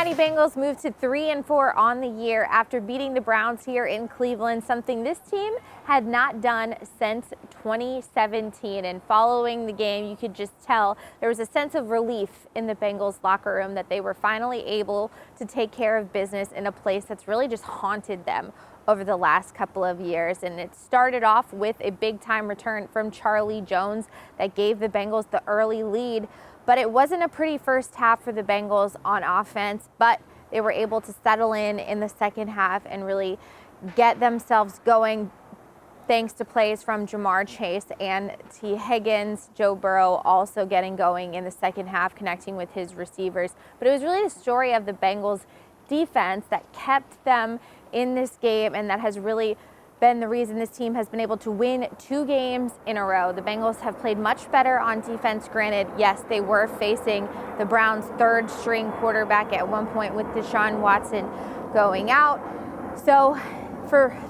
Cincinnati Bengals moved to 3-4 on the year after beating the Browns here in Cleveland, something this team had not done since 2017. And following the game, you could just tell there was a sense of relief in the Bengals locker room that they were finally able to take care of business in a place that's really just haunted them over the last couple of years. And it started off with a big-time return from Charlie Jones that gave the Bengals the early lead. But it wasn't a pretty first half for the Bengals on offense, but they were able to settle in the second half and really get themselves going thanks to plays from Jamar Chase and T. Higgins. Joe Burrow also getting going in the second half, connecting with his receivers. But it was really the story of the Bengals defense that kept them in this game, and that has really been the reason this team has been able to win 2 games in a row. The Bengals have played much better on defense. Granted, yes, they were facing the Browns' third-string quarterback at one point with Deshaun Watson going out. So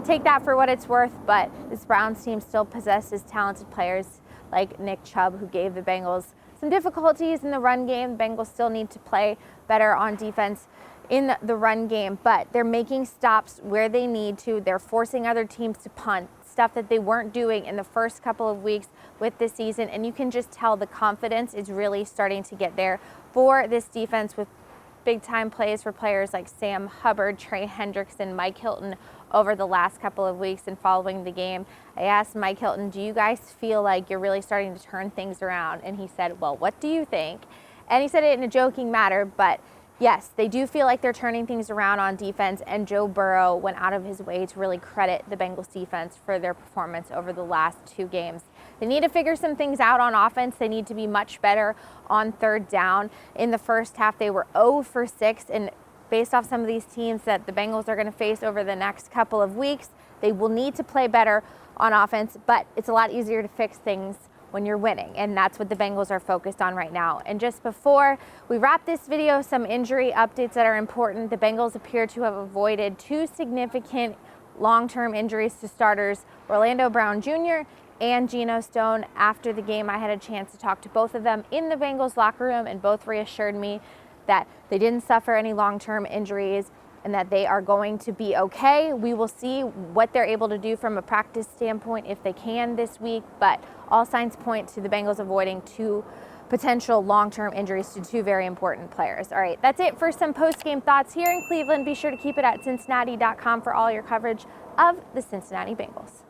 take that for what it's worth, but this Browns team still possesses talented players like Nick Chubb, who gave the Bengals some difficulties in the run game. The Bengals still need to play better on defense in the run game, but they're making stops where they need to. They're forcing other teams to punt, stuff that they weren't doing in the first couple of weeks with this season. And you can just tell the confidence is really starting to get there for this defense, with big-time plays for players like Sam Hubbard, Trey Hendrickson, Mike Hilton over the last couple of weeks. And following the game, I asked Mike Hilton, do you guys feel like you're really starting to turn things around? And he said, well, what do you think? And he said it in a joking manner, but yes, they do feel like they're turning things around on defense, and Joe Burrow went out of his way to really credit the Bengals defense for their performance over the last 2 games. They need to figure some things out on offense. They need to be much better on third down. In the first half, they were 0 for 6, and based off some of these teams that the Bengals are going to face over the next couple of weeks, they will need to play better on offense, but it's a lot easier to fix things when you're winning, and that's what the Bengals are focused on right now. And just before we wrap this video, some injury updates that are important. The Bengals appear to have avoided 2 significant long-term injuries to starters Orlando Brown Jr. and Geno Stone. After the game, I had a chance to talk to both of them in the Bengals locker room, and both reassured me that they didn't suffer any long-term injuries and that they are going to be okay. We will see what they're able to do from a practice standpoint if they can this week, but all signs point to the Bengals avoiding 2 potential long-term injuries to 2 very important players. All right, that's it for some post-game thoughts here in Cleveland. Be sure to keep it at Cincinnati.com for all your coverage of the Cincinnati Bengals.